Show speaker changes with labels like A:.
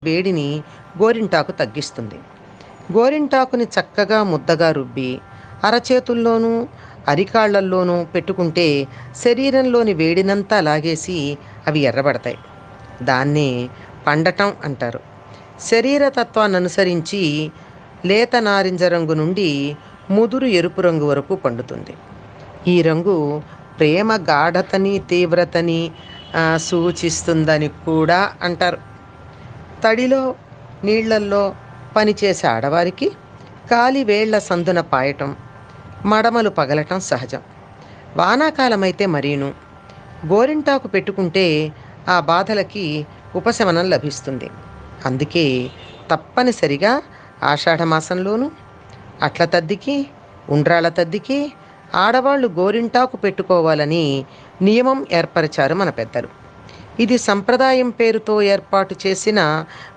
A: వేడిని గోరింటాకు తగ్గిస్తుంది. గోరింటాకుని చక్కగా ముద్దగా రుబ్బి అరచేతుల్లోనూ అరికాళ్లల్లోనూ పెట్టుకుంటే శరీరంలోని వేడినంతా లాగేసి అవి ఎర్రబడతాయి. దాన్నే పండటం అంటారు. శరీర తత్వాన్ని అనుసరించి లేత నారింజ రంగు నుండి ముదురు ఎరుపు రంగు వరకు పండుతుంది. ఈ రంగు ప్రేమ గాఢతని తీవ్రతని సూచిస్తుందని కూడా అంటారు. తడిలో నీళ్లల్లో పనిచేసే ఆడవారికి కాలి వేళ్ల సందున పాయటం, మడమలు పగలటం సహజం. వానాకాలమైతే మరీను. గోరింటాకు పెట్టుకుంటే ఆ బాధలకి ఉపశమనం లభిస్తుంది. అందుకే తప్పనిసరిగా ఆషాఢమాసంలోనూ అట్ల తద్దికి, ఉండ్రాళ్ళ తద్దికి ఆడవాళ్ళు గోరింటాకు పెట్టుకోవాలని నియమం ఏర్పరిచారు మన పెద్దలు. ఇది సంప్రదాయం పేరుతో ఏర్పాటు చేసిన